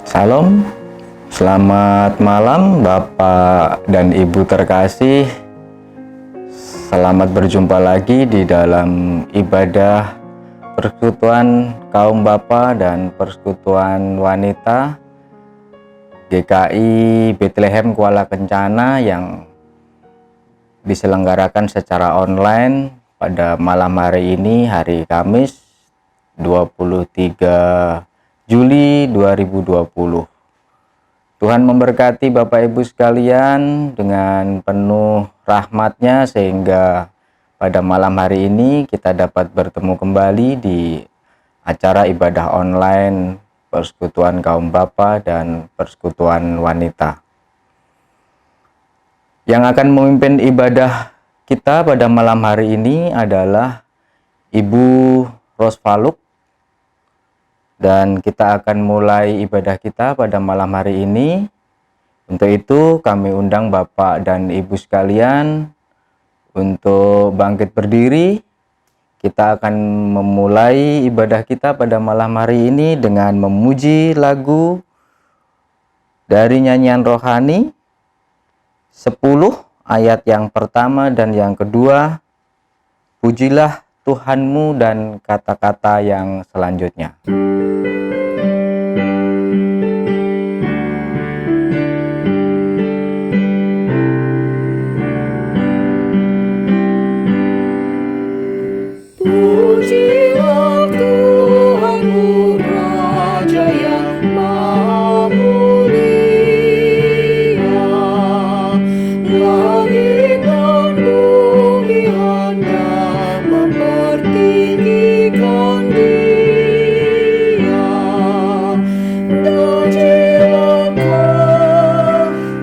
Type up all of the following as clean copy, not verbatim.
Salam, selamat malam Bapak dan Ibu terkasih. Selamat berjumpa lagi di dalam ibadah persekutuan kaum Bapak dan persekutuan wanita GKI Bethlehem Kuala Kencana yang diselenggarakan secara online pada malam hari ini, hari Kamis 23 Juli 2020. Tuhan memberkati Bapak Ibu sekalian dengan penuh rahmat-Nya sehingga pada malam hari ini kita dapat bertemu kembali di acara ibadah online persekutuan kaum Bapa dan persekutuan wanita. Yang akan memimpin ibadah kita pada malam hari ini adalah Ibu Rosvaluk. Dan kita akan mulai ibadah kita pada malam hari ini. Untuk itu kami undang Bapak dan Ibu sekalian untuk bangkit berdiri. Kita akan memulai ibadah kita pada malam hari ini dengan memuji lagu dari nyanyian rohani 10 ayat yang pertama dan yang kedua. Pujilah Tuhanmu dan kata-kata yang selanjutnya. Pujilah Tuhanmu, Raja yang Maha Mulia. Langit dan bumi hendak mempertinggikan Dia. Dan cilangkah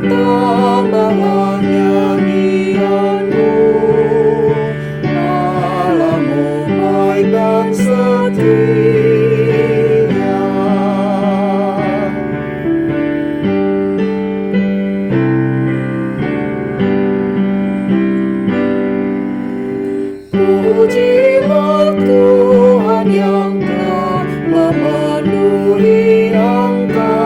tambahlah nyanyianmu, Allahmu baik dan setia. Pujilah Tuhan yang telah memenuhi angkasa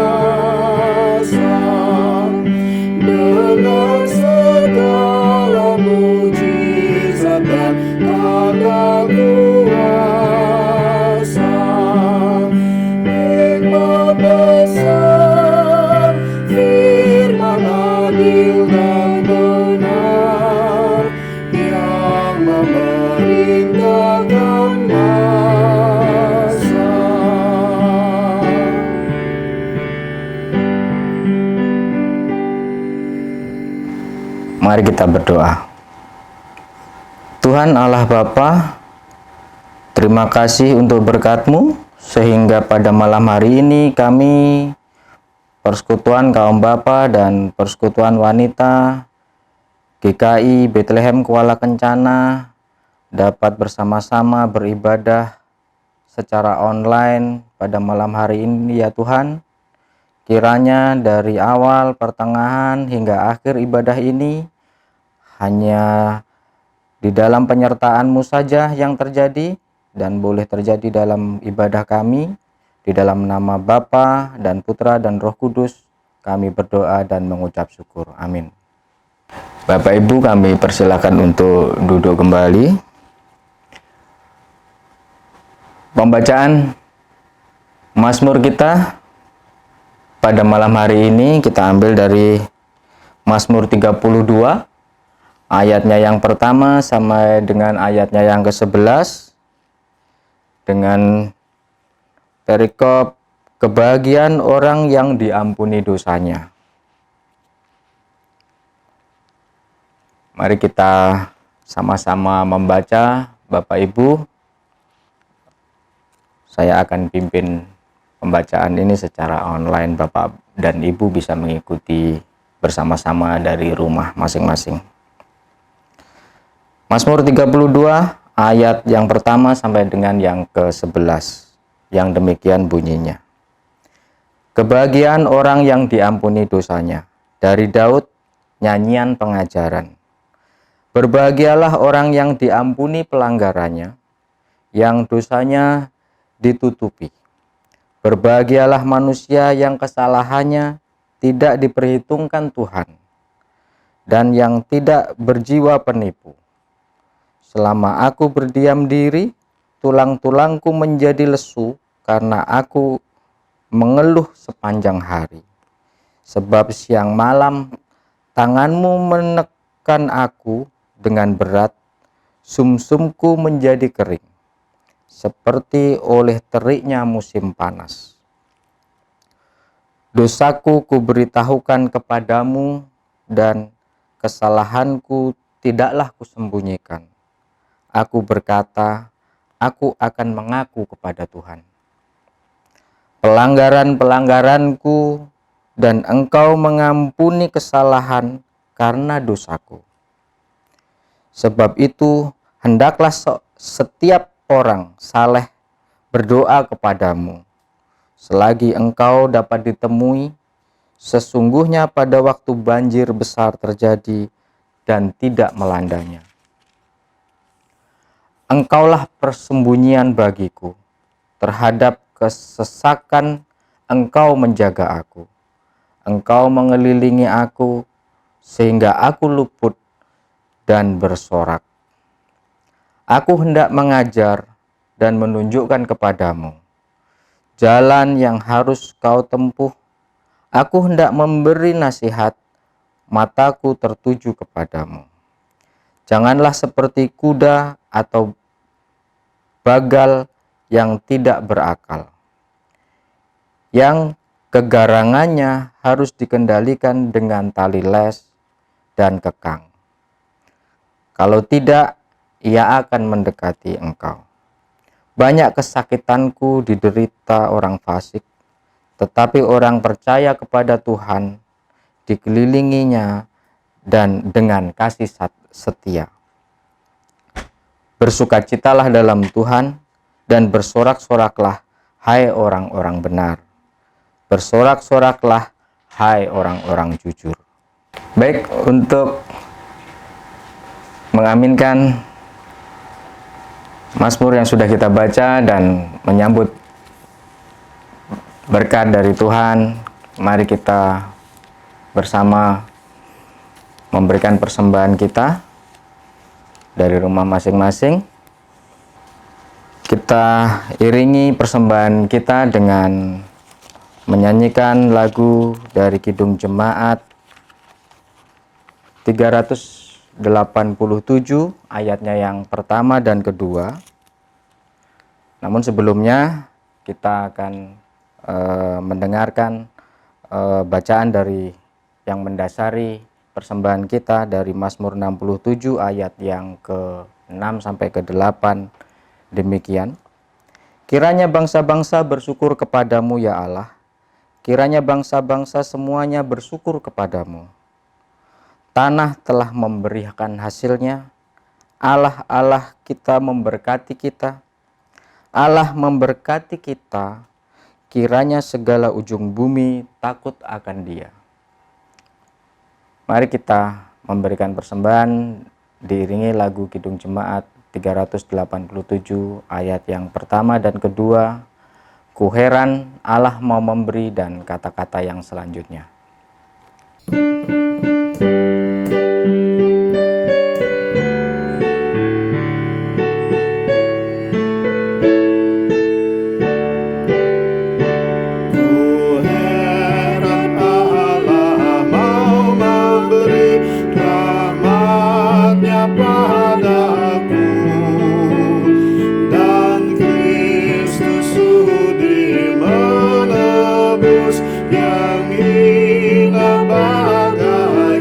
dengan segala mujizat dan tanda kuasa. Hikmat besar, firman adil dan benar yang memerintahkan masa. Mari kita berdoa. Tuhan Allah Bapa, terima kasih untuk berkat-Mu sehingga pada malam hari ini kami persekutuan kaum Bapa dan persekutuan wanita GKI Bethlehem Kuala Kencana dapat bersama-sama beribadah secara online pada malam hari ini ya Tuhan. Kiranya dari awal, pertengahan hingga akhir ibadah ini hanya di dalam penyertaan-Mu saja yang terjadi dan boleh terjadi dalam ibadah kami. Di dalam nama Bapa dan Putra dan Roh Kudus kami berdoa dan mengucap syukur. Amin. Bapak Ibu, kami persilakan untuk duduk kembali. Pembacaan Mazmur kita pada malam hari ini kita ambil dari Mazmur 32 ayatnya yang pertama sampai dengan ayatnya yang ke-11 dengan perikop kebahagiaan orang yang diampuni dosanya. Mari kita sama-sama membaca. Bapak Ibu, saya akan pimpin pembacaan ini secara online. Bapak dan Ibu bisa mengikuti bersama-sama dari rumah masing-masing. Mazmur 32 ayat yang pertama sampai dengan yang ke-11 yang demikian bunyinya. Kebahagiaan orang yang diampuni dosanya, dari Daud, nyanyian pengajaran. Berbahagialah orang yang diampuni pelanggarannya, yang dosanya ditutupi. Berbahagialah manusia yang kesalahannya tidak diperhitungkan Tuhan, dan yang tidak berjiwa penipu. Selama aku berdiam diri, tulang-tulangku menjadi lesu karena aku mengeluh sepanjang hari. Sebab siang malam tanganmu menekan aku dengan berat, sumsumku menjadi kering, seperti oleh teriknya musim panas. Dosaku kuberitahukan kepadamu, dan kesalahanku tidaklah kusembunyikan. Aku berkata, aku akan mengaku kepada Tuhan pelanggaran-pelanggaranku, dan Engkau mengampuni kesalahan karena dosaku. Sebab itu, hendaklah setiap orang saleh berdoa kepadamu, selagi engkau dapat ditemui. Sesungguhnya pada waktu banjir besar terjadi dan tidak melandanya, Engkaulah persembunyian bagiku. Terhadap kesesakan Engkau menjaga aku. Engkau mengelilingi aku sehingga aku luput dan bersorak. Aku hendak mengajar dan menunjukkan kepadamu jalan yang harus kau tempuh. Aku hendak memberi nasihat, mataku tertuju kepadamu. Janganlah seperti kuda atau bagal yang tidak berakal, yang kegarangannya harus dikendalikan dengan tali les dan kekang. Kalau tidak, ia akan mendekati engkau. Banyak kesakitanku diderita orang fasik, tetapi orang percaya kepada Tuhan dikelilinginya dan dengan kasih setia. Bersukacitalah dalam Tuhan dan bersorak-soraklah, hai orang-orang benar. Bersorak-soraklah, hai orang-orang jujur. Baik, untuk mengaminkan Mazmur yang sudah kita baca dan menyambut berkat dari Tuhan, mari kita bersama memberikan persembahan kita dari rumah masing-masing. Kita iringi persembahan kita dengan menyanyikan lagu dari Kidung Jemaat 387 ayatnya yang pertama dan kedua. Namun sebelumnya kita akan mendengarkan bacaan dari yang mendasari persembahan kita dari Mazmur 67 ayat yang ke-6 sampai ke-8. Demikian, kiranya bangsa-bangsa bersyukur kepadamu ya Allah, kiranya bangsa-bangsa semuanya bersyukur kepadamu. Tanah telah memberikan hasilnya, Allah kita memberkati kita, Allah memberkati kita, kiranya segala ujung bumi takut akan Dia. Mari kita memberikan persembahan diiringi lagu Kidung Jemaat 387 ayat yang pertama dan kedua, ku heran Allah mau memberi, dan kata-kata yang selanjutnya. Yang hina bagai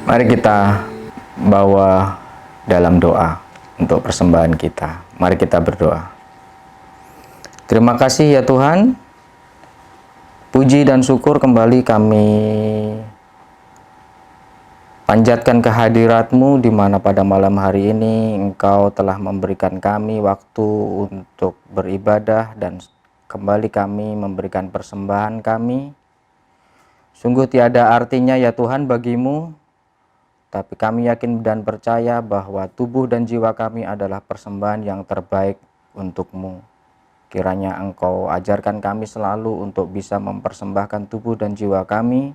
Mari kita bawa dalam doa untuk persembahan kita. Mari kita berdoa. Terima kasih ya Tuhan. Puji dan syukur kembali kami panjatkan kehadirat-Mu di mana pada malam hari ini Engkau telah memberikan kami waktu untuk beribadah dan kembali kami memberikan persembahan kami. Sungguh tiada artinya ya Tuhan bagimu, tapi kami yakin dan percaya bahwa tubuh dan jiwa kami adalah persembahan yang terbaik untuk-Mu. Kiranya Engkau ajarkan kami selalu untuk bisa mempersembahkan tubuh dan jiwa kami,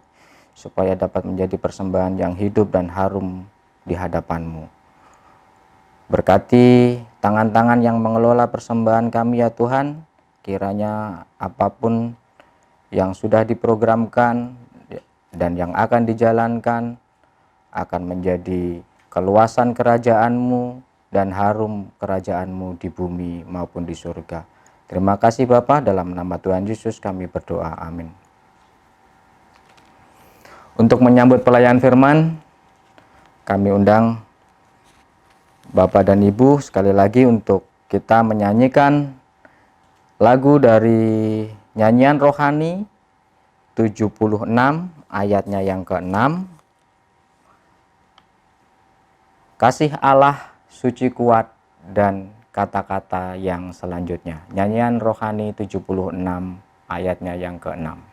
supaya dapat menjadi persembahan yang hidup dan harum di hadapan-Mu. Berkati tangan-tangan yang mengelola persembahan kami ya Tuhan, kiranya apapun yang sudah diprogramkan dan yang akan dijalankan akan menjadi keluasan kerajaan-Mu dan harum kerajaan-Mu di bumi maupun di surga. Terima kasih Bapa, dalam nama Tuhan Yesus kami berdoa, amin. Untuk menyambut pelayan firman, kami undang Bapak dan Ibu sekali lagi untuk kita menyanyikan lagu dari nyanyian rohani 76 ayatnya yang ke-6. Kasih Allah suci kuat dan kata-kata yang selanjutnya. Nyanyian rohani 76 ayatnya yang ke-6.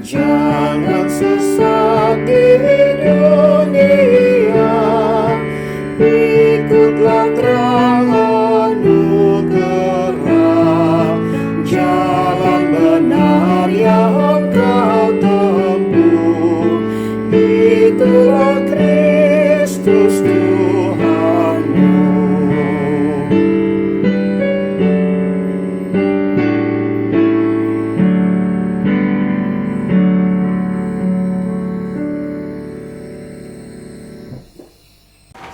Jangan sesat di dunia, ikutlah terang anugerah, jalan benar yang kau tempuh, itulah Kristus Tuhanmu.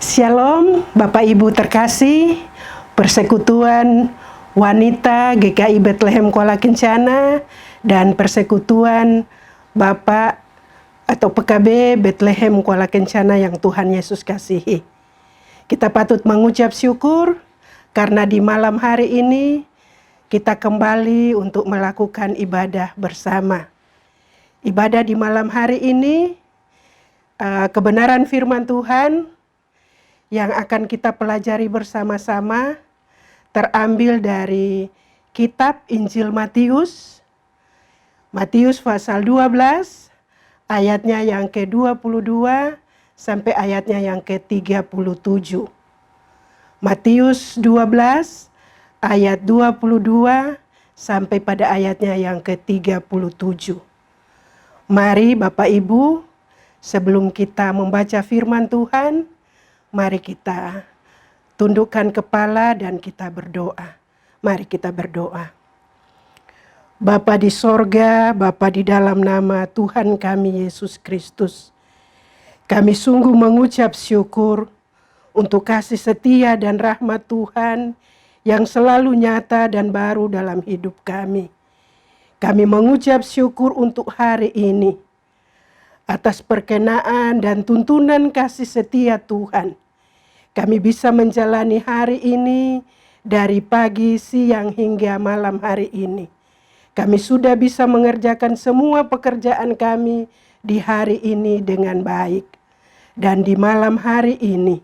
Shalom Bapak Ibu terkasih, Persekutuan Wanita GKI Bethlehem Kuala Kencana dan Persekutuan Bapak atau PKB Bethlehem Kuala Kencana yang Tuhan Yesus kasihi. Kita patut mengucap syukur karena di malam hari ini kita kembali untuk melakukan ibadah bersama. Ibadah di malam hari ini kebenaran firman Tuhan yang akan kita pelajari bersama-sama terambil dari kitab Injil Matius pasal 12 ayatnya yang ke-22 sampai ayatnya yang ke-37. Matius 12 ayat 22 sampai pada ayatnya yang ke-37. Mari Bapak Ibu, sebelum kita membaca firman Tuhan, mari kita tundukkan kepala dan kita berdoa. Mari kita berdoa. Bapa di sorga, Bapa di dalam nama Tuhan kami Yesus Kristus, kami sungguh mengucap syukur untuk kasih setia dan rahmat Tuhan yang selalu nyata dan baru dalam hidup kami. Kami mengucap syukur untuk hari ini atas perkenaan dan tuntunan kasih setia Tuhan. Kami bisa menjalani hari ini dari pagi, siang, hingga malam hari ini. Kami sudah bisa mengerjakan semua pekerjaan kami di hari ini dengan baik. Dan di malam hari ini,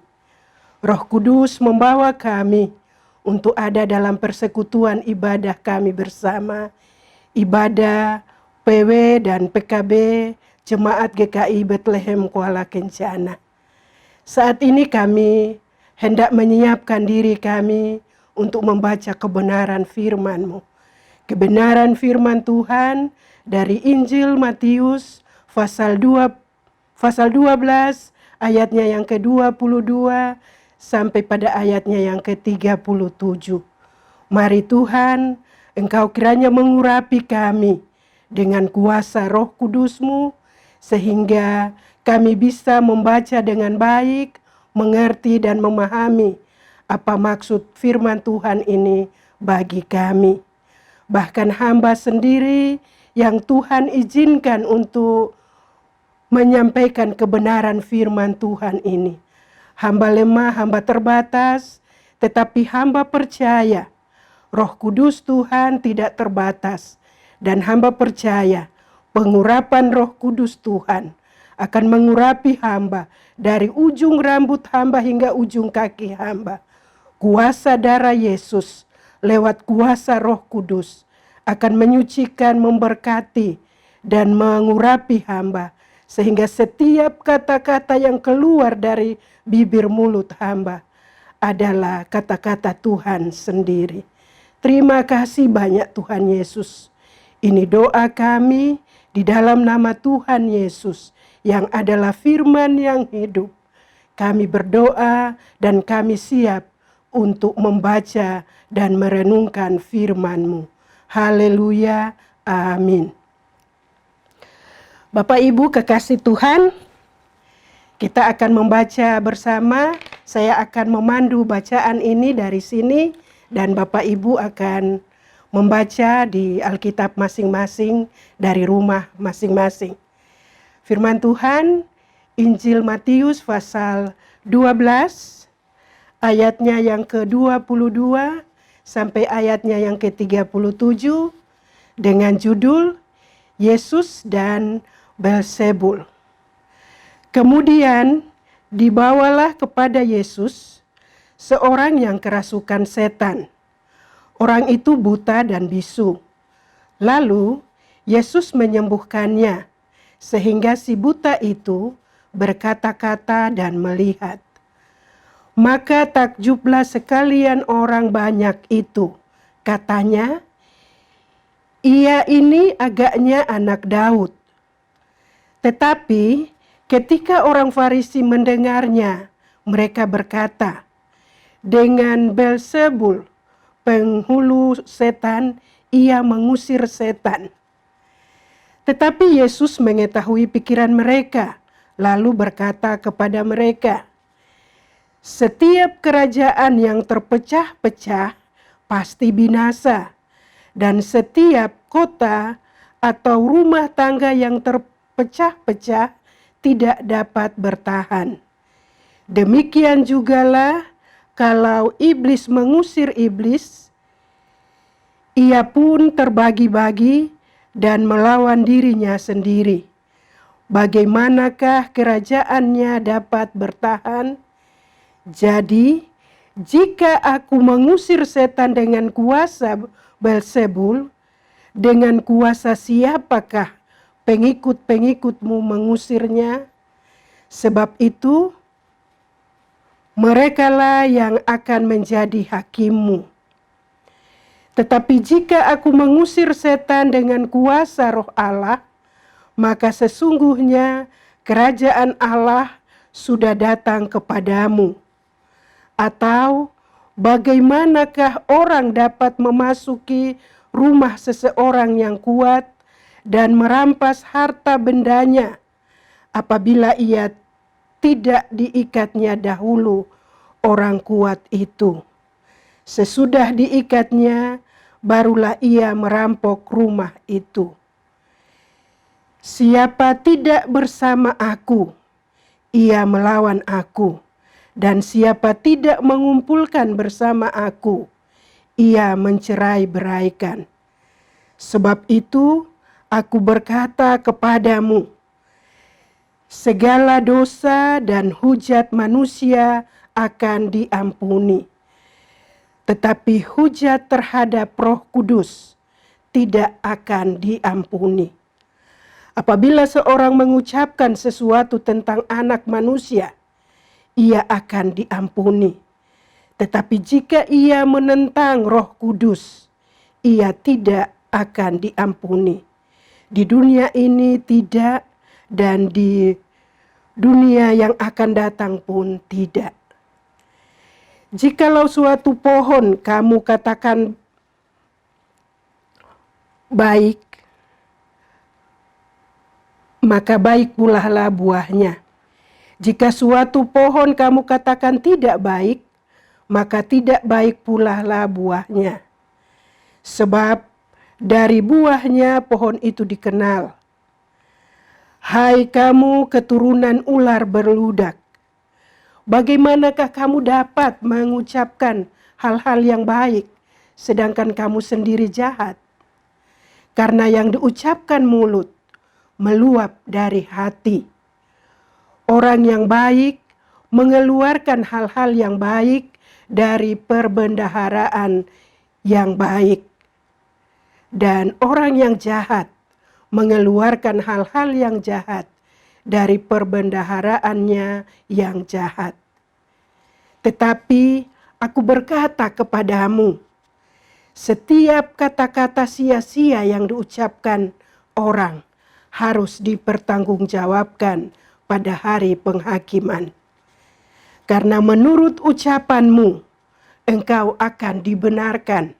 Roh Kudus membawa kami untuk ada dalam persekutuan ibadah kami bersama. Ibadah PW dan PKB Jemaat GKI Bethlehem Kuala Kencana. Saat ini kami hendak menyiapkan diri kami untuk membaca kebenaran firman-Mu. Kebenaran firman Tuhan dari Injil Matius pasal 12 ayatnya yang ke-22 sampai pada ayatnya yang ke-37. Mari Tuhan, Engkau kiranya mengurapi kami dengan kuasa Roh Kudus-Mu, sehingga kami bisa membaca dengan baik, mengerti dan memahami apa maksud firman Tuhan ini bagi kami. Bahkan hamba sendiri yang Tuhan izinkan untuk menyampaikan kebenaran firman Tuhan ini. Hamba lemah, hamba terbatas, tetapi hamba percaya Roh Kudus Tuhan tidak terbatas. Dan hamba percaya pengurapan Roh Kudus Tuhan akan mengurapi hamba dari ujung rambut hamba hingga ujung kaki hamba. Kuasa darah Yesus lewat kuasa Roh Kudus akan menyucikan, memberkati, dan mengurapi hamba. Sehingga setiap kata-kata yang keluar dari bibir mulut hamba adalah kata-kata Tuhan sendiri. Terima kasih banyak Tuhan Yesus. Ini doa kami di dalam nama Tuhan Yesus yang adalah firman yang hidup. Kami berdoa dan kami siap untuk membaca dan merenungkan firman-Mu. Haleluya, amin. Bapak Ibu kekasih Tuhan, kita akan membaca bersama. Saya akan memandu bacaan ini dari sini dan Bapak Ibu akan membaca di Alkitab masing-masing dari rumah masing-masing. Firman Tuhan, Injil Matius pasal 12, ayatnya yang ke-22 sampai ayatnya yang ke-37 dengan judul Yesus dan Beelzebul. Kemudian dibawalah kepada Yesus seorang yang kerasukan setan. Orang itu buta dan bisu. Lalu Yesus menyembuhkannya, sehingga si buta itu berkata-kata dan melihat. Maka takjublah sekalian orang banyak itu. Katanya, ia ini agaknya anak Daud. Tetapi ketika orang Farisi mendengarnya, mereka berkata, dengan Beelzebul, penghulu setan, ia mengusir setan. Tetapi Yesus mengetahui pikiran mereka, lalu berkata kepada mereka, setiap kerajaan yang terpecah-pecah pasti binasa, dan setiap kota atau rumah tangga yang terpecah-pecah tidak dapat bertahan. Demikian jugalah kalau iblis mengusir iblis, ia pun terbagi-bagi dan melawan dirinya sendiri. Bagaimanakah kerajaannya dapat bertahan? Jadi, jika aku mengusir setan dengan kuasa Beelzebul, dengan kuasa siapakah pengikut-pengikutmu mengusirnya? Sebab itu, merekalah yang akan menjadi hakimmu. Tetapi jika aku mengusir setan dengan kuasa Roh Allah, maka sesungguhnya kerajaan Allah sudah datang kepadamu. Atau bagaimanakah orang dapat memasuki rumah seseorang yang kuat dan merampas harta bendanya apabila ia tidak diikatnya dahulu orang kuat itu. Sesudah diikatnya, barulah ia merampok rumah itu. Siapa tidak bersama aku, ia melawan aku. Dan siapa tidak mengumpulkan bersama aku, ia mencerai-beraikan. Sebab itu, aku berkata kepadamu, segala dosa dan hujat manusia akan diampuni. Tetapi hujat terhadap Roh Kudus tidak akan diampuni. Apabila seorang mengucapkan sesuatu tentang anak manusia, ia akan diampuni. Tetapi jika ia menentang Roh Kudus, ia tidak akan diampuni. Di dunia ini tidak, dan di dunia yang akan datang pun tidak. Jikalau suatu pohon kamu katakan baik, maka baik pula lah buahnya. Jika suatu pohon kamu katakan tidak baik, maka tidak baik pula lah buahnya. Sebab dari buahnya pohon itu dikenal. Hai kamu keturunan ular berludak, bagaimanakah kamu dapat mengucapkan hal-hal yang baik, sedangkan kamu sendiri jahat? Karena yang diucapkan mulut meluap dari hati. Orang yang baik mengeluarkan hal-hal yang baik dari perbendaharaan yang baik. Dan orang yang jahat mengeluarkan hal-hal yang jahat dari perbendaharaannya yang jahat. Tetapi aku berkata kepadamu, setiap kata-kata sia-sia yang diucapkan orang harus dipertanggungjawabkan pada hari penghakiman. Karena menurut ucapanmu, engkau akan dibenarkan.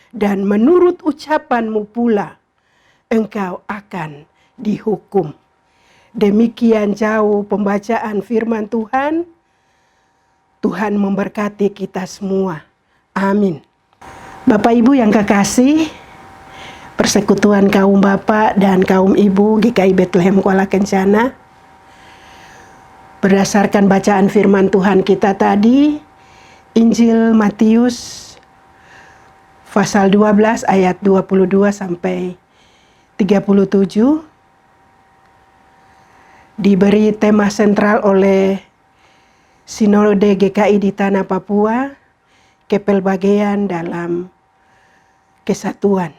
Dan menurut ucapanmu pula, engkau akan dihukum. Demikian jauh pembacaan firman Tuhan. Tuhan memberkati kita semua. Amin. Bapak Ibu yang kekasih, Persekutuan kaum Bapak dan kaum Ibu GKI Bethlehem Kuala Kencana, berdasarkan bacaan firman Tuhan kita tadi, Injil Matius pasal 12 ayat 22 sampai 37 diberi tema sentral oleh Sinode GKI di Tanah Papua, kepelbagaian dalam kesatuan.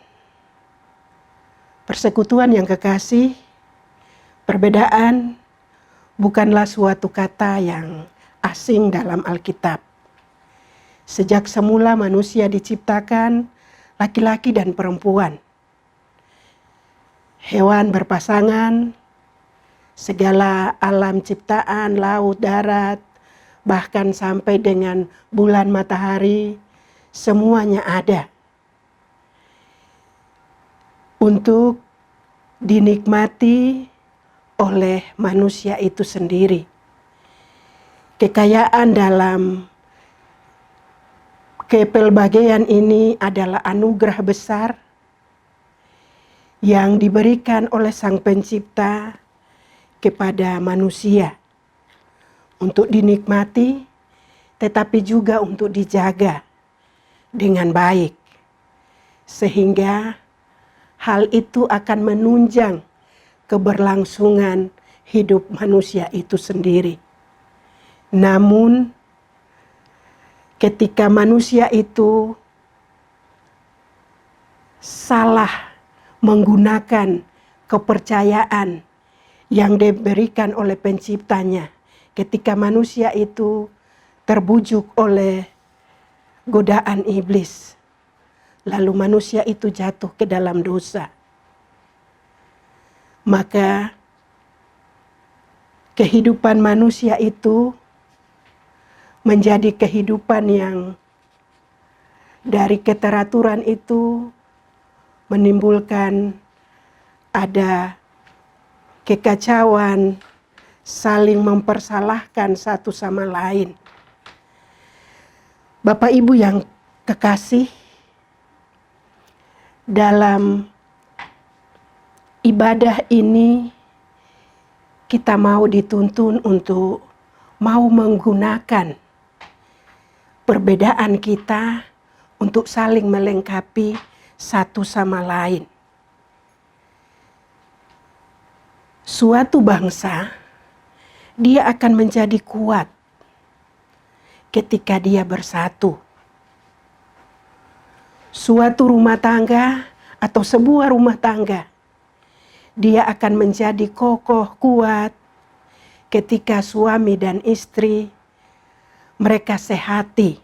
Persekutuan yang kekasih, perbedaan bukanlah suatu kata yang asing dalam Alkitab. Sejak semula manusia diciptakan laki-laki dan perempuan. Hewan berpasangan, segala alam ciptaan, laut, darat, bahkan sampai dengan bulan matahari, semuanya ada untuk dinikmati oleh manusia itu sendiri. Kekayaan dalam kepelbagaian ini adalah anugerah besar yang diberikan oleh Sang Pencipta kepada manusia untuk dinikmati, tetapi juga untuk dijaga dengan baik, sehingga hal itu akan menunjang keberlangsungan hidup manusia itu sendiri. Namun, ketika manusia itu salah menggunakan kepercayaan yang diberikan oleh penciptanya, ketika manusia itu terbujuk oleh godaan iblis, lalu manusia itu jatuh ke dalam dosa, maka kehidupan manusia itu menjadi kehidupan yang dari keteraturan itu menimbulkan ada kekacauan, saling mempersalahkan satu sama lain. Bapak Ibu yang kekasih, dalam ibadah ini kita mau dituntun untuk mau menggunakan perbedaan kita untuk saling melengkapi satu sama lain. Suatu bangsa, dia akan menjadi kuat ketika dia bersatu. Suatu rumah tangga atau sebuah rumah tangga, dia akan menjadi kokoh kuat ketika suami dan istri mereka sehati.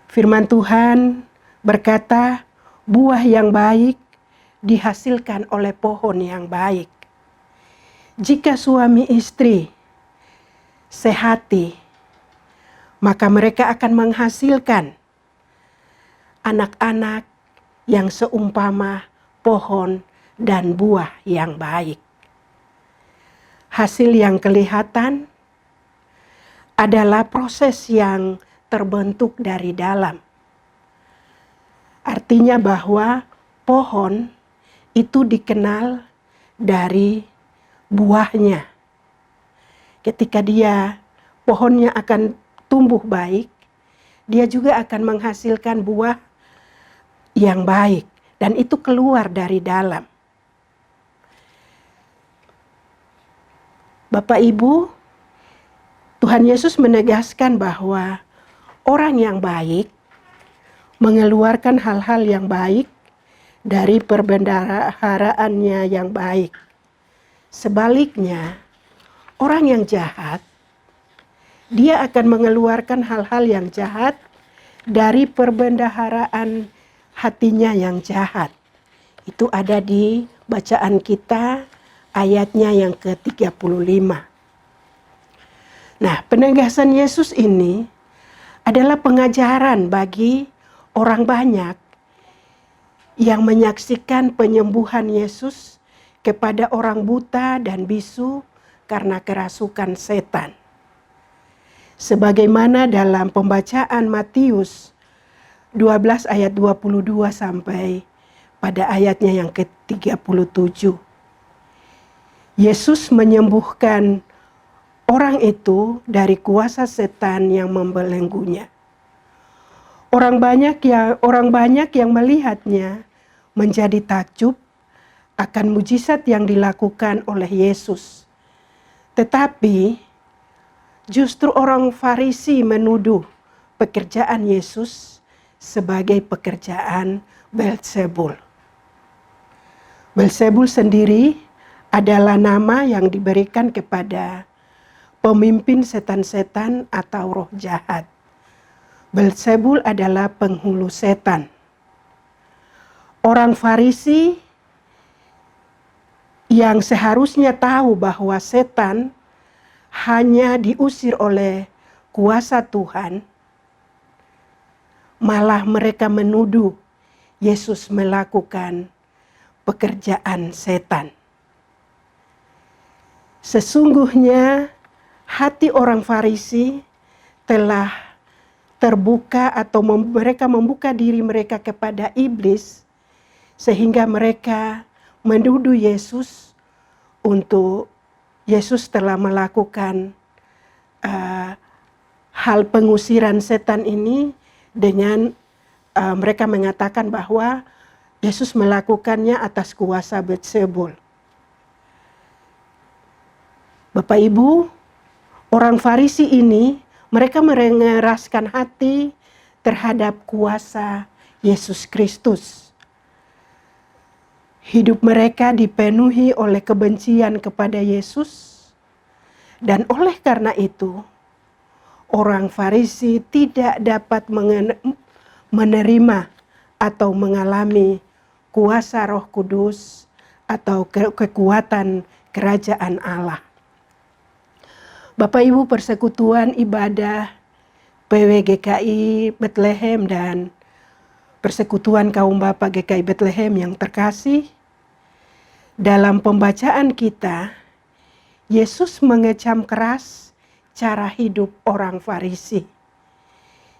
Firman Tuhan berkata, buah yang baik dihasilkan oleh pohon yang baik. Jika suami istri sehati, maka mereka akan menghasilkan anak-anak yang seumpama pohon dan buah yang baik. hasil yang kelihatan adalah proses yang terbentuk dari dalam. Artinya bahwa pohon itu dikenal dari buahnya. Ketika pohonnya akan tumbuh baik, dia juga akan menghasilkan buah yang baik, dan itu keluar dari dalam. Bapak Ibu, Tuhan Yesus menegaskan bahwa orang yang baik mengeluarkan hal-hal yang baik dari perbendaharaannya yang baik. Sebaliknya, orang yang jahat, dia akan mengeluarkan hal-hal yang jahat dari perbendaharaan hatinya yang jahat. Itu ada di bacaan kita ayatnya yang ke-35. Nah, penegasan Yesus ini adalah pengajaran bagi orang banyak yang menyaksikan penyembuhan Yesus kepada orang buta dan bisu karena kerasukan setan. Sebagaimana dalam pembacaan Matius 12 ayat 22 sampai pada ayatnya yang ke-37. Yesus menyembuhkan orang itu dari kuasa setan yang membelenggunya. Orang banyak yang melihatnya menjadi takjub akan mujizat yang dilakukan oleh Yesus. Tetapi justru orang Farisi menuduh pekerjaan Yesus sebagai pekerjaan Beelzebul. Beelzebul sendiri adalah nama yang diberikan kepada pemimpin setan-setan atau roh jahat. Beelzebul adalah penghulu setan. Orang Farisi yang seharusnya tahu bahwa setan hanya diusir oleh kuasa Tuhan, malah mereka menuduh Yesus melakukan pekerjaan setan. Sesungguhnya hati orang Farisi telah terbuka atau mereka membuka diri mereka kepada iblis, sehingga mereka menuduh Yesus untuk Yesus telah melakukan hal pengusiran setan ini dengan mereka mengatakan bahwa Yesus melakukannya atas kuasa Beelzebul. Bapak Ibu, orang Farisi ini mereka mengeraskan hati terhadap kuasa Yesus Kristus. Hidup mereka dipenuhi oleh kebencian kepada Yesus, dan oleh karena itu orang Farisi tidak dapat menerima atau mengalami kuasa Roh Kudus atau kekuatan kerajaan Allah. Bapak Ibu, persekutuan ibadah PWGKI Bethlehem dan persekutuan kaum Bapak GKI Bethlehem yang terkasih, dalam pembacaan kita, Yesus mengecam keras cara hidup orang Farisi.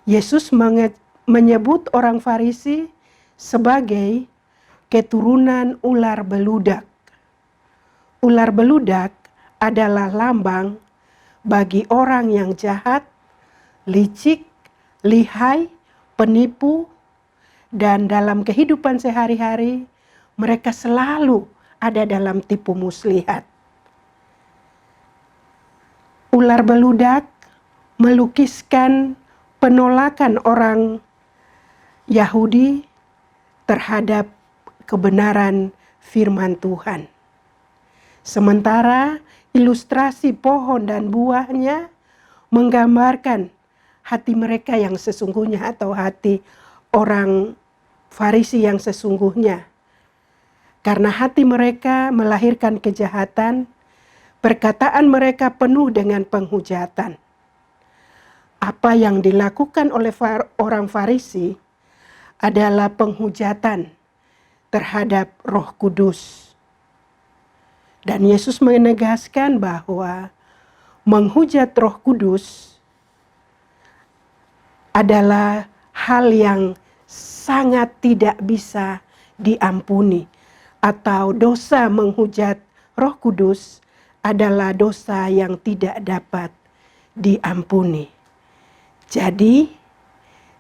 Yesus menyebut orang Farisi sebagai keturunan ular beludak. Ular beludak adalah lambang bagi orang yang jahat, licik, lihai, penipu, dan dalam kehidupan sehari-hari mereka selalu ada dalam tipu muslihat. Ular beludak melukiskan penolakan orang Yahudi terhadap kebenaran firman Tuhan. Sementara ilustrasi pohon dan buahnya menggambarkan hati mereka yang sesungguhnya atau hati orang Farisi yang sesungguhnya. Karena hati mereka melahirkan kejahatan, perkataan mereka penuh dengan penghujatan. Apa yang dilakukan oleh orang Farisi adalah penghujatan terhadap Roh Kudus. Dan Yesus menegaskan bahwa menghujat Roh Kudus adalah hal yang sangat tidak bisa diampuni, atau dosa menghujat Roh Kudus adalah dosa yang tidak dapat diampuni. Jadi,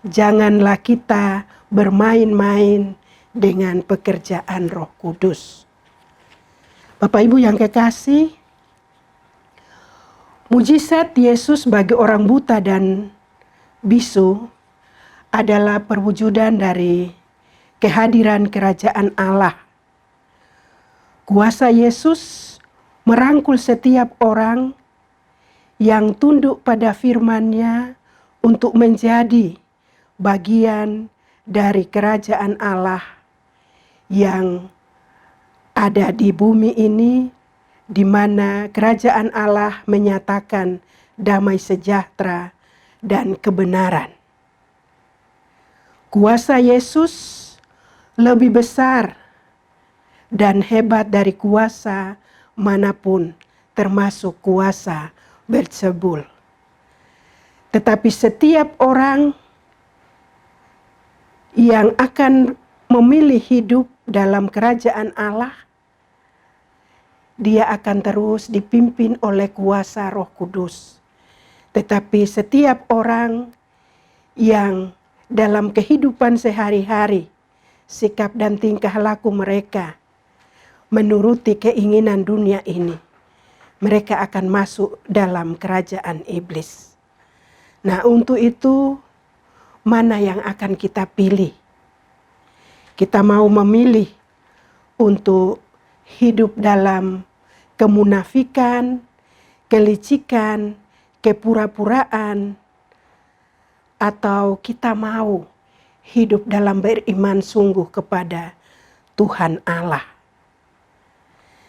janganlah kita bermain-main dengan pekerjaan Roh Kudus. Bapak Ibu yang kekasih, mujizat Yesus bagi orang buta dan bisu adalah perwujudan dari kehadiran kerajaan Allah. Kuasa Yesus merangkul setiap orang yang tunduk pada firman-Nya untuk menjadi bagian dari kerajaan Allah yang ada di bumi ini, di mana kerajaan Allah menyatakan damai sejahtera dan kebenaran. Kuasa Yesus lebih besar dan hebat dari kuasa manapun, termasuk kuasa Beelzebul. Tetapi setiap orang yang akan memilih hidup dalam kerajaan Allah, dia akan terus dipimpin oleh kuasa Roh Kudus. Tetapi setiap orang yang dalam kehidupan sehari-hari, sikap dan tingkah laku mereka menuruti keinginan dunia ini, mereka akan masuk dalam kerajaan iblis. Nah, untuk itu, mana yang akan kita pilih? Kita mau memilih untuk hidup dalam kemunafikan, kelicikan, kepura-puraan, atau kita mau hidup dalam beriman sungguh kepada Tuhan Allah.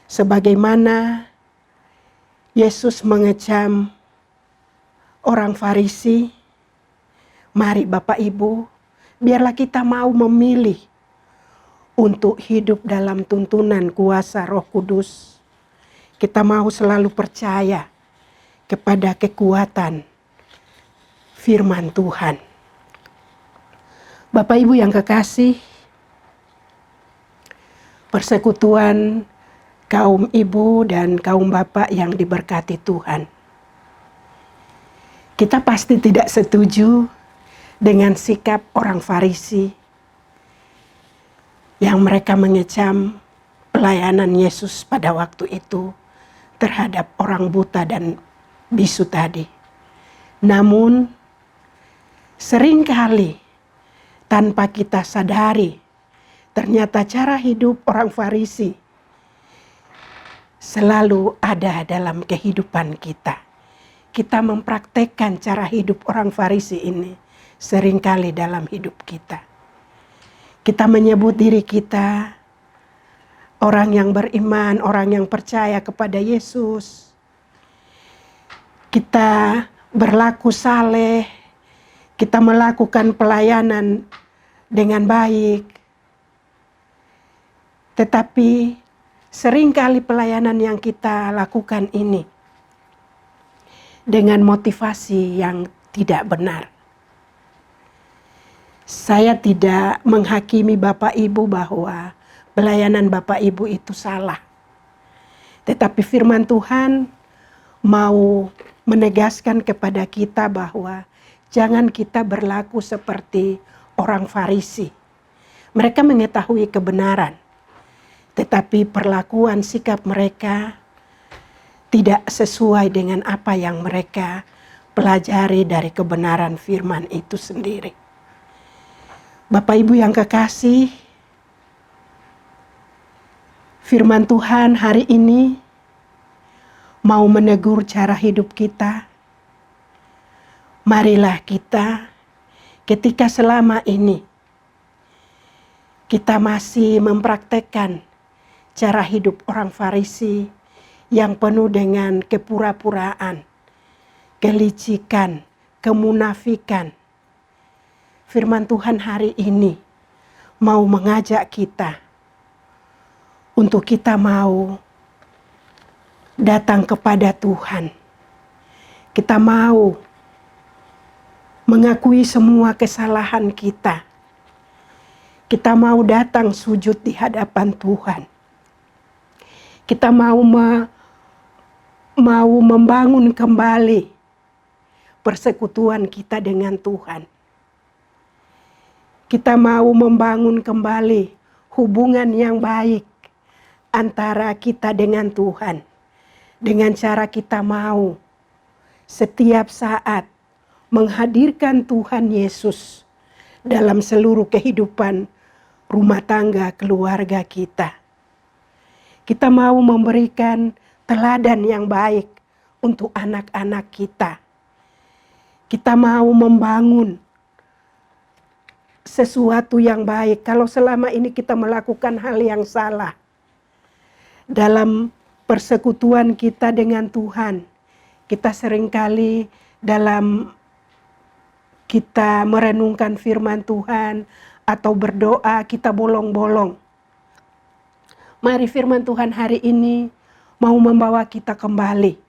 Sebagaimana Yesus mengecam orang Farisi, mari Bapak Ibu, biarlah kita mau memilih untuk hidup dalam tuntunan kuasa Roh Kudus. Kita mau selalu percaya kepada kekuatan firman Tuhan. Bapak Ibu yang kekasih, persekutuan kaum ibu dan kaum bapak yang diberkati Tuhan. Kita pasti tidak setuju dengan sikap orang Farisi yang mereka mengecam pelayanan Yesus pada waktu itu terhadap orang buta dan bisu tadi. Namun seringkali tanpa kita sadari, ternyata cara hidup orang Farisi selalu ada dalam kehidupan kita. Kita mempraktekkan cara hidup orang Farisi ini seringkali dalam hidup kita. Kita menyebut diri kita orang yang beriman, orang yang percaya kepada Yesus. Kita berlaku saleh, kita melakukan pelayanan dengan baik. Tetapi seringkali pelayanan yang kita lakukan ini dengan motivasi yang tidak benar. Saya tidak menghakimi Bapak Ibu bahwa pelayanan Bapak Ibu itu salah. Tetapi firman Tuhan mau menegaskan kepada kita bahwa jangan kita berlaku seperti orang Farisi. Mereka mengetahui kebenaran, tetapi perlakuan sikap mereka tidak sesuai dengan apa yang mereka pelajari dari kebenaran firman itu sendiri. Bapak Ibu yang kekasih, firman Tuhan hari ini mau menegur cara hidup kita. Marilah kita, ketika selama ini kita masih mempraktekkan cara hidup orang Farisi yang penuh dengan kepura-puraan, kelicikan, kemunafikan. Firman Tuhan hari ini mau mengajak kita untuk kita mau datang kepada Tuhan. Kita mau mengakui semua kesalahan kita. Kita mau datang sujud di hadapan Tuhan. Kita mau membangun kembali persekutuan kita dengan Tuhan. Kita mau membangun kembali hubungan yang baik antara kita dengan Tuhan. Dengan cara kita mau setiap saat menghadirkan Tuhan Yesus dalam seluruh kehidupan rumah tangga keluarga kita. Kita mau memberikan teladan yang baik untuk anak-anak kita. Kita mau membangun sesuatu yang baik. Kalau selama ini kita melakukan hal yang salah dalam persekutuan kita dengan Tuhan, kita seringkali dalam kita merenungkan firman Tuhan atau berdoa, kita bolong-bolong. Mari firman Tuhan hari ini mau membawa kita kembali.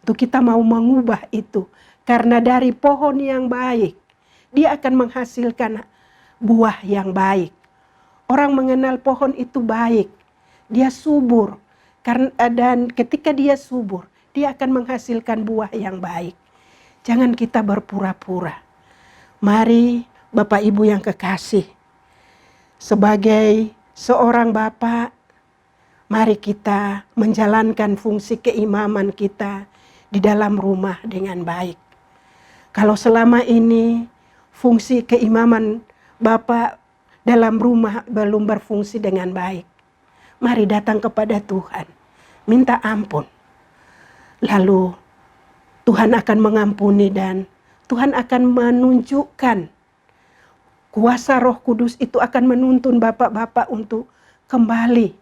Untuk kita mau mengubah itu. Karena dari pohon yang baik, dia akan menghasilkan buah yang baik. Orang mengenal pohon itu baik. Dia subur. Dan ketika dia subur, dia akan menghasilkan buah yang baik. Jangan kita berpura-pura. Mari Bapak Ibu yang kekasih, sebagai seorang Bapak, mari kita menjalankan fungsi keimaman kita di dalam rumah dengan baik. Kalau selama ini fungsi keimaman Bapak dalam rumah belum berfungsi dengan baik, mari datang kepada Tuhan. Minta ampun. Lalu Tuhan akan mengampuni dan Tuhan akan menunjukkan kuasa Roh Kudus itu akan menuntun bapak-bapak untuk kembali.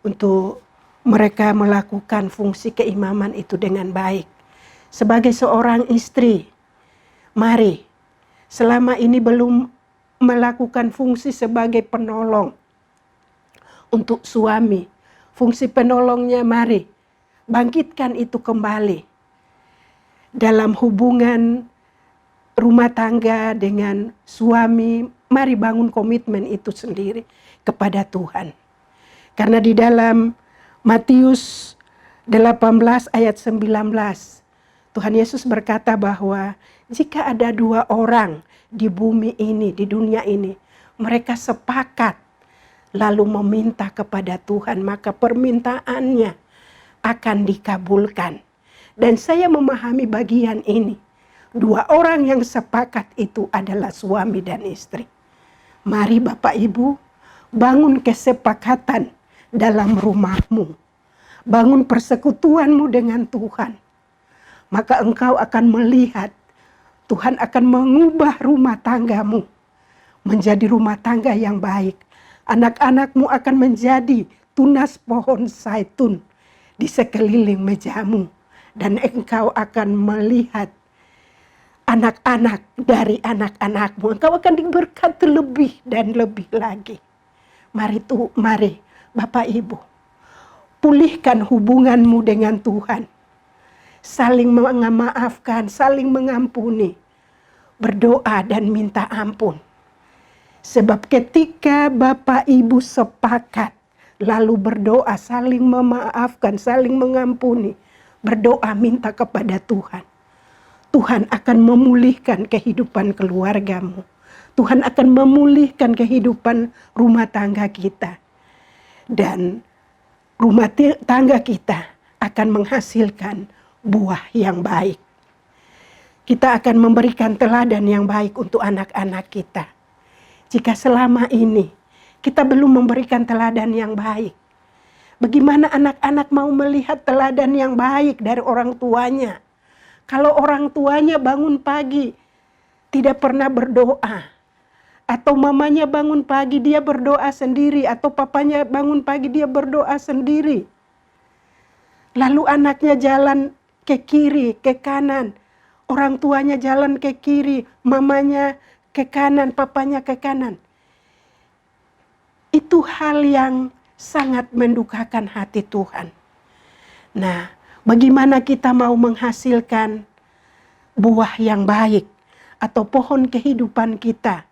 Untuk mereka melakukan fungsi keimaman itu dengan baik. Sebagai seorang istri, mari selama ini belum melakukan fungsi sebagai penolong untuk suami. Fungsi penolongnya mari bangkitkan itu kembali. Dalam hubungan rumah tangga dengan suami, mari bangun komitmen itu sendiri kepada Tuhan. Karena di dalam Matius 18 ayat 19, Tuhan Yesus berkata bahwa jika ada 2 orang di bumi ini, di dunia ini, mereka sepakat lalu meminta kepada Tuhan, maka permintaannya akan dikabulkan. Dan saya memahami bagian ini. 2 orang yang sepakat itu adalah suami dan istri. Mari Bapak Ibu, bangun kesepakatan dalam rumahmu. Bangun persekutuanmu dengan Tuhan. Maka engkau akan melihat Tuhan akan mengubah rumah tanggamu menjadi rumah tangga yang baik. Anak-anakmu akan menjadi tunas pohon zaitun di sekeliling mejamu. Dan engkau akan melihat anak-anak dari anak-anakmu. Engkau akan diberkati lebih dan lebih lagi. Mari Bapak Ibu, pulihkan hubunganmu dengan Tuhan. Saling memaafkan, saling mengampuni. Berdoa dan minta ampun. Sebab ketika Bapak Ibu sepakat, lalu berdoa, saling memaafkan, saling mengampuni, berdoa minta kepada Tuhan. Tuhan akan memulihkan kehidupan keluargamu. Tuhan akan memulihkan kehidupan rumah tangga kita. Dan rumah tangga kita akan menghasilkan buah yang baik. Kita akan memberikan teladan yang baik untuk anak-anak kita. Jika selama ini kita belum memberikan teladan yang baik, bagaimana anak-anak mau melihat teladan yang baik dari orang tuanya? Kalau orang tuanya bangun pagi tidak pernah berdoa, atau mamanya bangun pagi dia berdoa sendiri, atau papanya bangun pagi dia berdoa sendiri, lalu anaknya jalan ke kiri, ke kanan, orang tuanya jalan ke kiri, mamanya ke kanan, papanya ke kanan. Itu hal yang sangat mendukakan hati Tuhan. Nah, bagaimana kita mau menghasilkan buah yang baik atau pohon kehidupan kita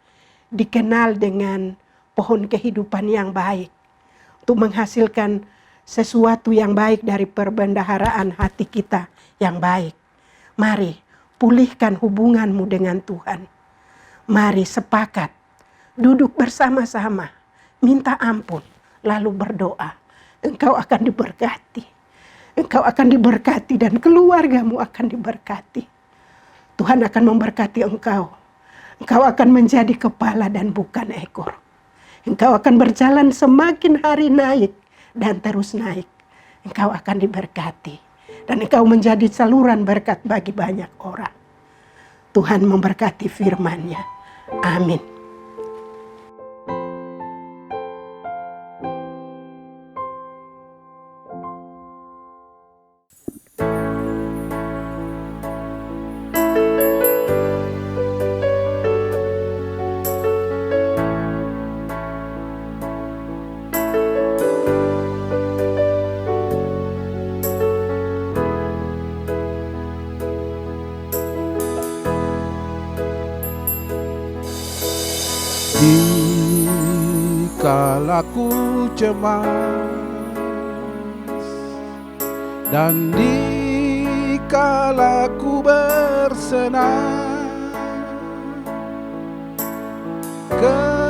dikenal dengan pohon kehidupan yang baik, untuk menghasilkan sesuatu yang baik dari perbendaharaan hati kita yang baik. Mari pulihkan hubunganmu dengan Tuhan. Mari sepakat, duduk bersama-sama, minta ampun, lalu berdoa. Engkau akan diberkati. Engkau akan diberkati dan keluargamu akan diberkati. Tuhan akan memberkati engkau. Engkau akan menjadi kepala dan bukan ekor. Engkau akan berjalan semakin hari naik dan terus naik. Engkau akan diberkati. Dan engkau menjadi saluran berkat bagi banyak orang. Tuhan memberkati firman-Nya. Amin. Dikala ku cemas dan dikala ku bersenang kepadamu,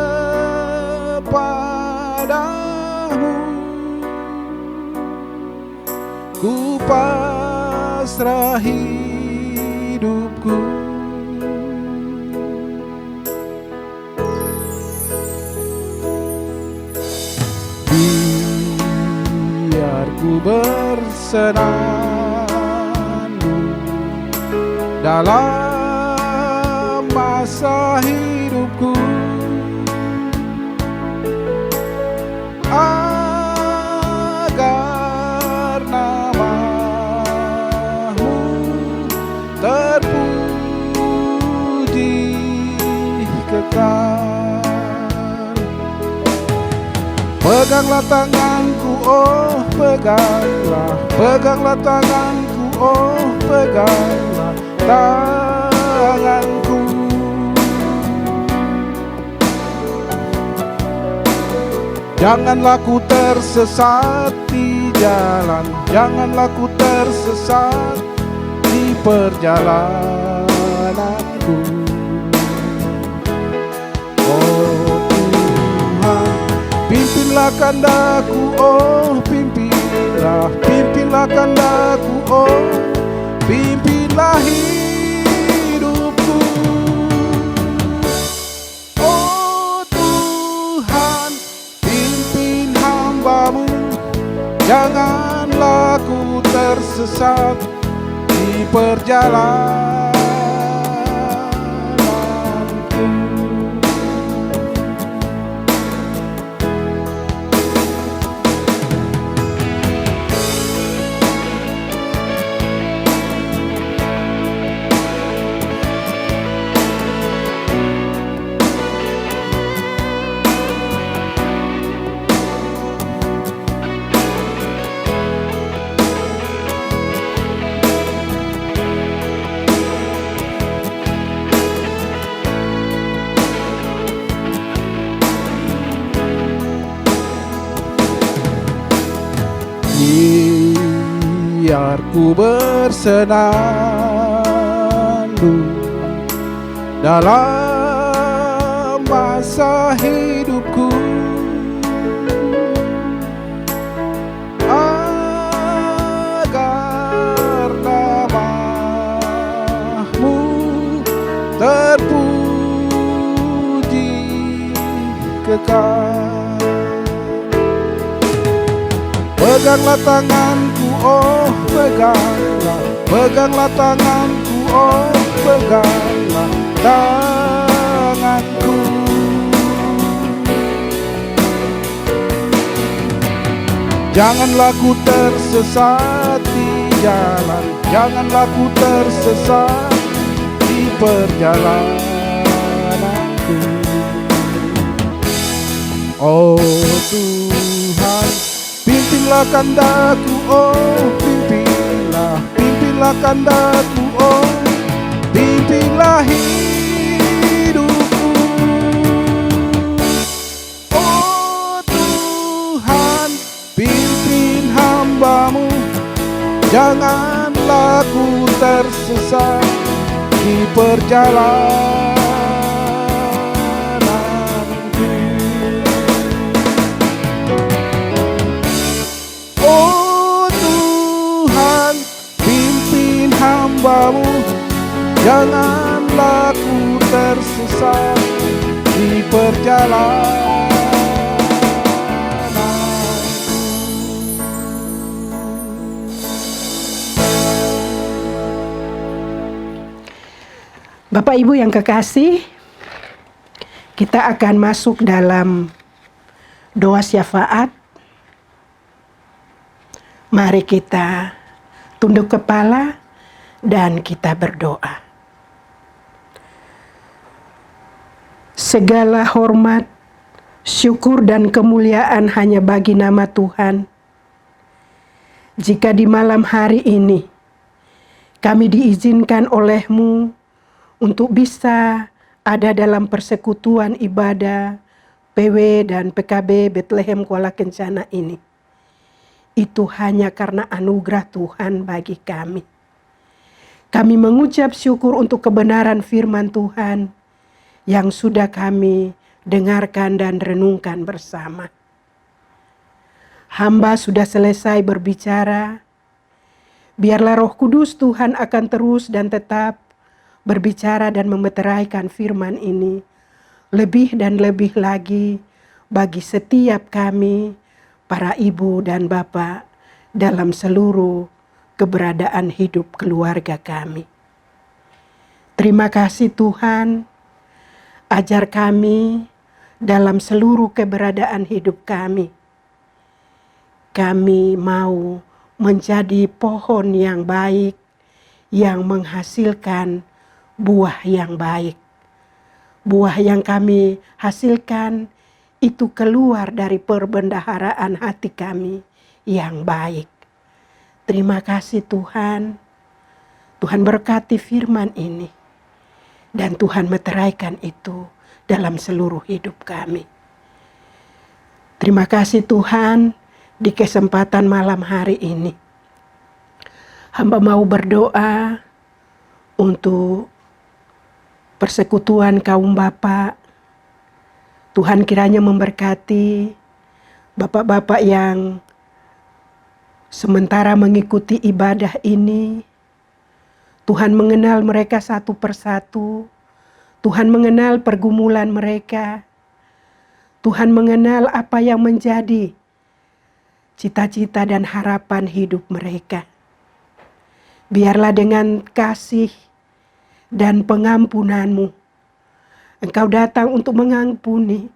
ku pasrah hidupku. Biar ku bersenandung dalam masa hidupku, agar nama-Mu terpuji kekal. Peganglah tanganku, oh peganglah, peganglah tanganku, oh peganglah tanganku. Janganlah ku tersesat di jalan, janganlah ku tersesat di perjalananku. Oh Tuhan, pimpinlah kandaku, oh pimpinlah, pimpinlah kandaku, oh pimpinlah hidupku. Oh Tuhan, pimpin hamba-Mu, janganlah ku tersesat di perjalananku. Biar ku bersenandung dalam masa hidupku, agar nama-Mu terpuji kekal. Peganglah tanganku, oh peganglah, peganglah tanganku, oh peganglah tanganku. Janganlah ku tersesat di jalan, janganlah ku tersesat di perjalananku. Oh Tuhan, pimpinlah kandaku, oh pimpinlah sempurna kehendak-Mu, oh pimpinlah hidupku. Oh Tuhan, pimpin hamba-Mu, janganlah ku tersesat di perjalananku. Oh Tuhan, pimpin hamba-Mu, janganlah ku tersesat di perjalananku. Bapak Ibu yang kekasih, kita akan masuk dalam doa syafaat. Mari kita tunduk kepala dan kita berdoa. Segala hormat, syukur dan kemuliaan hanya bagi nama Tuhan. Jika di malam hari ini kami diizinkan oleh-Mu untuk bisa ada dalam persekutuan ibadah PW dan PKB Bethlehem Kuala Kencana ini, itu hanya karena anugerah Tuhan bagi kami. Kami mengucap syukur untuk kebenaran firman Tuhan yang sudah kami dengarkan dan renungkan bersama. Hamba sudah selesai berbicara. Biarlah Roh Kudus Tuhan akan terus dan tetap berbicara dan memeteraikan firman ini lebih dan lebih lagi bagi setiap kami, para ibu dan bapak, dalam seluruh keberadaan hidup keluarga kami. Terima kasih Tuhan, ajar kami dalam seluruh keberadaan hidup kami. Kami mau menjadi pohon yang baik, yang menghasilkan buah yang baik. Buah yang kami hasilkan itu keluar dari perbendaharaan hati kami yang baik. Terima kasih Tuhan. Tuhan berkati firman ini. Dan Tuhan meteraikan itu dalam seluruh hidup kami. Terima kasih Tuhan, di kesempatan malam hari ini hamba mau berdoa untuk persekutuan kaum bapak. Tuhan kiranya memberkati bapak-bapak yang sementara mengikuti ibadah ini. Tuhan mengenal mereka satu persatu. Tuhan mengenal pergumulan mereka. Tuhan mengenal apa yang menjadi cita-cita dan harapan hidup mereka. Biarlah dengan kasih dan pengampunan-Mu, Engkau datang untuk mengampuni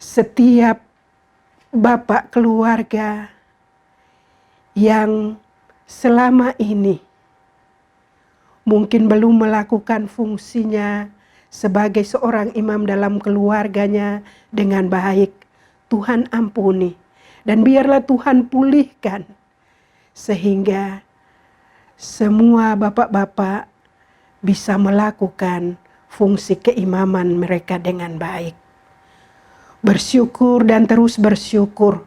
setiap bapak keluarga yang selama ini mungkin belum melakukan fungsinya sebagai seorang imam dalam keluarganya dengan baik. Tuhan ampuni dan biarlah Tuhan pulihkan sehingga semua bapak-bapak bisa melakukan fungsi keimaman mereka dengan baik. Bersyukur dan terus bersyukur.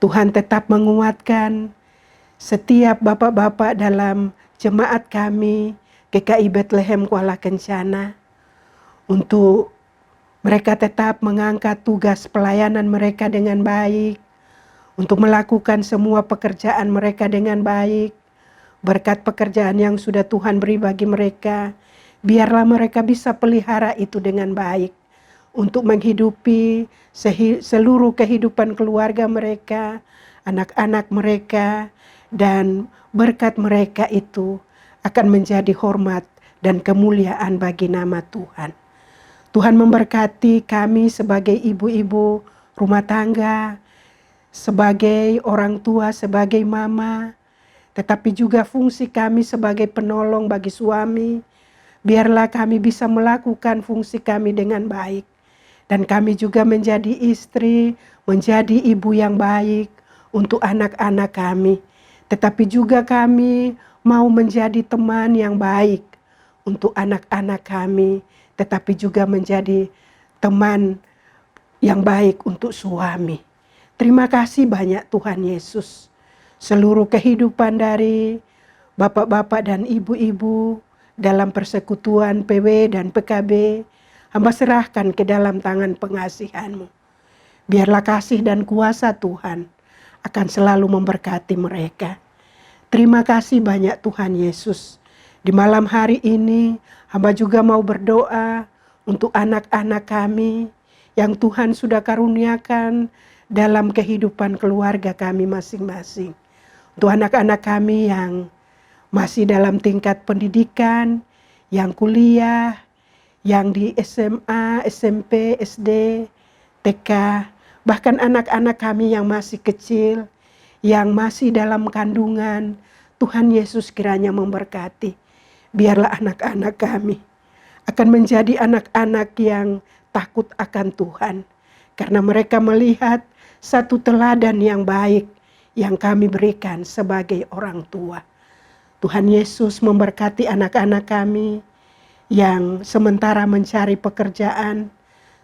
Tuhan tetap menguatkan setiap bapak-bapak dalam jemaat kami GKI Bethlehem Kuala Kencana untuk mereka tetap mengangkat tugas pelayanan mereka dengan baik, untuk melakukan semua pekerjaan mereka dengan baik. Berkat pekerjaan yang sudah Tuhan beri bagi mereka, biarlah mereka bisa pelihara itu dengan baik untuk menghidupi seluruh kehidupan keluarga mereka, anak-anak mereka, dan berkat mereka itu akan menjadi hormat dan kemuliaan bagi nama Tuhan. Tuhan memberkati kami sebagai ibu-ibu rumah tangga, sebagai orang tua, sebagai mama, tetapi juga fungsi kami sebagai penolong bagi suami. Biarlah kami bisa melakukan fungsi kami dengan baik. Dan kami juga menjadi istri, menjadi ibu yang baik untuk anak-anak kami. tetapi juga kami mau menjadi teman yang baik untuk anak-anak kami, tetapi juga menjadi teman yang baik untuk suami. Terima kasih banyak Tuhan Yesus. Seluruh kehidupan dari bapak-bapak dan ibu-ibu dalam persekutuan PW dan PKB, hamba serahkan ke dalam tangan pengasihan-Mu. Biarlah kasih dan kuasa Tuhan akan selalu memberkati mereka. Terima kasih banyak Tuhan Yesus. Di malam hari ini, hamba juga mau berdoa untuk anak-anak kami yang Tuhan sudah karuniakan dalam kehidupan keluarga kami masing-masing. Untuk anak-anak kami yang masih dalam tingkat pendidikan, yang kuliah, yang di SMA, SMP, SD, TK, bahkan anak-anak kami yang masih kecil, yang masih dalam kandungan, Tuhan Yesus kiranya memberkati. Biarlah anak-anak kami akan menjadi anak-anak yang takut akan Tuhan, karena mereka melihat satu teladan yang baik yang kami berikan sebagai orang tua. Tuhan Yesus memberkati anak-anak kami yang sementara mencari pekerjaan.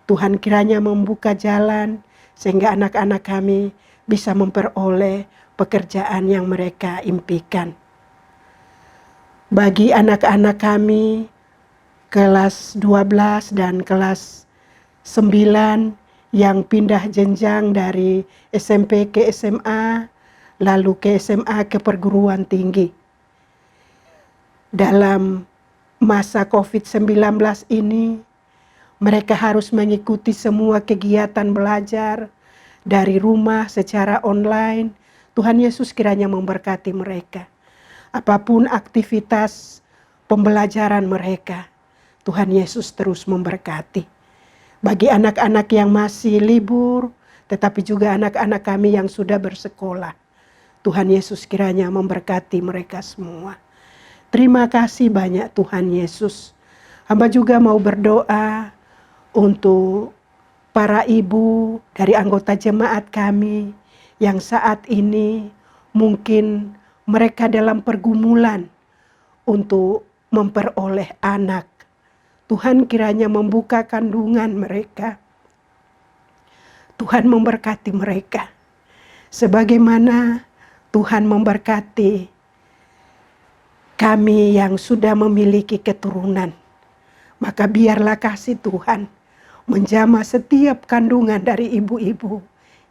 Tuhan kiranya membuka jalan sehingga anak-anak kami bisa memperoleh pekerjaan yang mereka impikan. Bagi anak-anak kami kelas 12 dan kelas 9 yang pindah jenjang dari SMP ke SMA, lalu ke SMA ke perguruan tinggi. Dalam masa COVID-19 ini, mereka harus mengikuti semua kegiatan belajar dari rumah secara online. Tuhan Yesus kiranya memberkati mereka. Apapun aktivitas pembelajaran mereka, Tuhan Yesus terus memberkati. Bagi anak-anak yang masih libur, tetapi juga anak-anak kami yang sudah bersekolah, Tuhan Yesus kiranya memberkati mereka semua. Terima kasih banyak Tuhan Yesus. Hamba juga mau berdoa untuk para ibu dari anggota jemaat kami yang saat ini mungkin mereka dalam pergumulan untuk memperoleh anak. Tuhan kiranya membuka kandungan mereka. Tuhan memberkati mereka. Sebagaimana Tuhan memberkati kami yang sudah memiliki keturunan, maka biarlah kasih Tuhan menjamah setiap kandungan dari ibu-ibu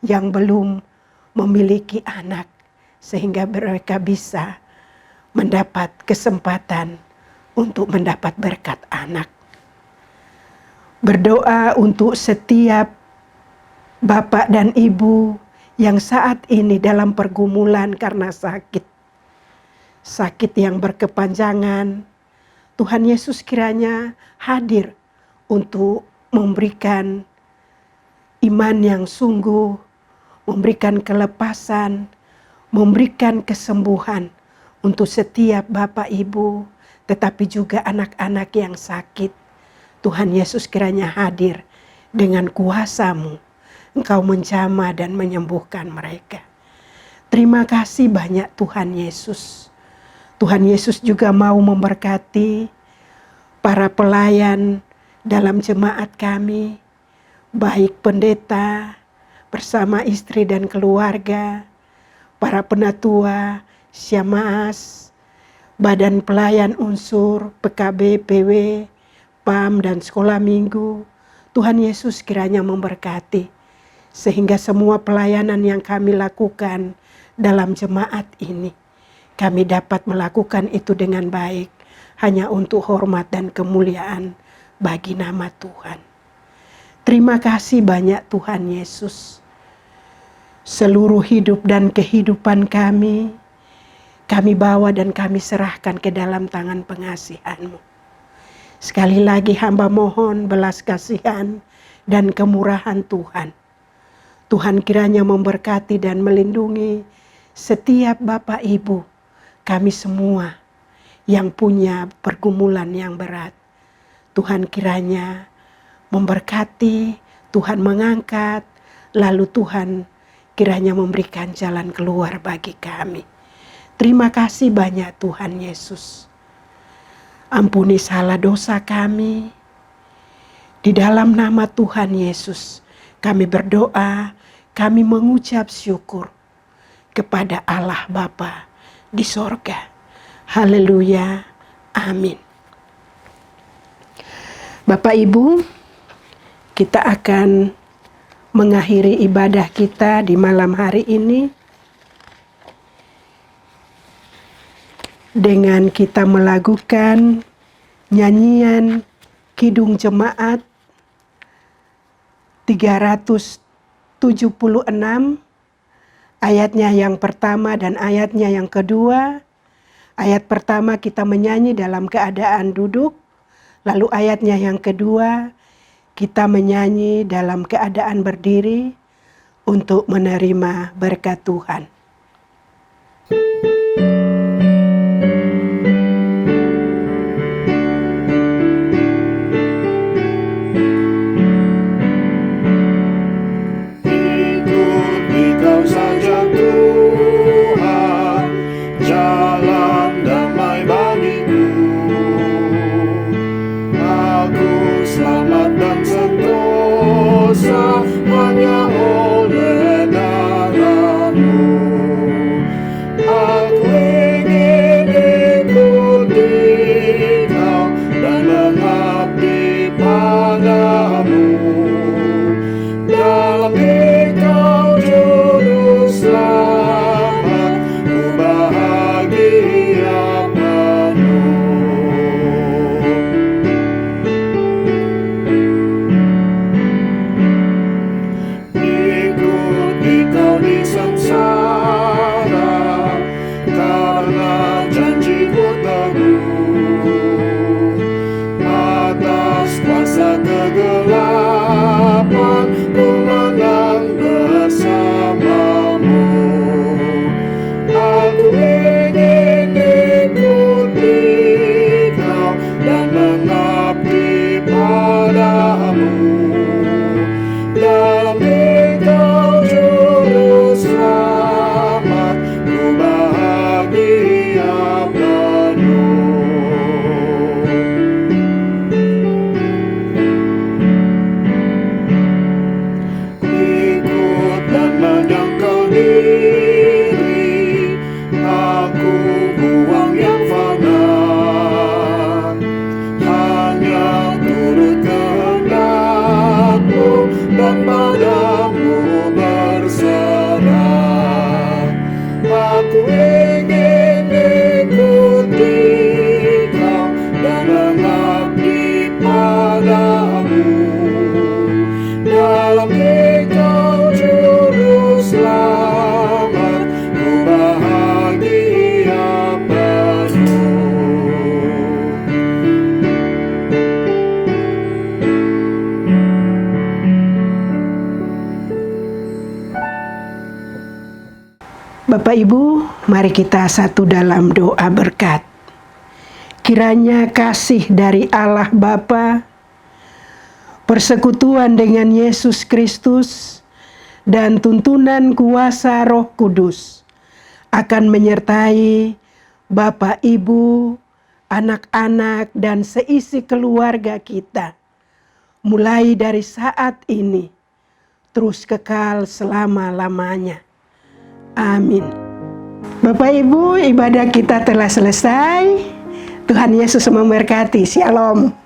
yang belum memiliki anak, sehingga mereka bisa mendapat kesempatan untuk mendapat berkat anak. Berdoa untuk setiap bapak dan ibu yang saat ini dalam pergumulan karena sakit yang berkepanjangan. Tuhan Yesus kiranya hadir untuk memberikan iman yang sungguh, memberikan kelepasan, memberikan kesembuhan untuk setiap bapak ibu, tetapi juga anak-anak yang sakit. Tuhan Yesus kiranya hadir dengan kuasa-Mu. Engkau menjamah dan menyembuhkan mereka. Terima kasih banyak Tuhan Yesus. Tuhan Yesus juga mau memberkati para pelayan dalam jemaat kami, baik pendeta bersama istri dan keluarga, para penatua, syamaas, badan pelayan unsur, PKB, PW, PAM, dan sekolah minggu. Tuhan Yesus kiranya memberkati, sehingga semua pelayanan yang kami lakukan dalam jemaat ini, kami dapat melakukan itu dengan baik, hanya untuk hormat dan kemuliaan bagi nama Tuhan. Terima kasih banyak Tuhan Yesus. Seluruh hidup dan kehidupan kami bawa dan kami serahkan ke dalam tangan pengasihan-Mu. Sekali lagi hamba mohon belas kasihan dan kemurahan Tuhan. Tuhan kiranya memberkati dan melindungi setiap bapak ibu kami semua yang punya pergumulan yang berat. Tuhan kiranya memberkati, Tuhan mengangkat, lalu Tuhan kiranya memberikan jalan keluar bagi kami. Terima kasih banyak Tuhan Yesus. Ampuni salah dosa kami. Di dalam nama Tuhan Yesus, kami berdoa, kami mengucap syukur kepada Allah Bapa di sorga. Haleluya. Amin. Bapak Ibu, kita akan mengakhiri ibadah kita di malam hari ini dengan kita melakukan nyanyian Kidung Jemaat 376 ayatnya yang pertama dan ayatnya yang kedua. Ayat pertama kita menyanyi dalam keadaan duduk, lalu ayatnya yang kedua kita menyanyi dalam keadaan berdiri untuk menerima berkat Tuhan. Bapak Ibu, mari kita satu dalam doa berkat. Kiranya kasih dari Allah Bapa, persekutuan dengan Yesus Kristus, dan tuntunan kuasa Roh Kudus akan menyertai Bapak, Ibu, anak-anak, dan seisi keluarga kita, mulai dari saat ini, terus kekal selama-lamanya. Amin. Bapak Ibu, ibadah kita telah selesai. Tuhan Yesus memberkati. Shalom.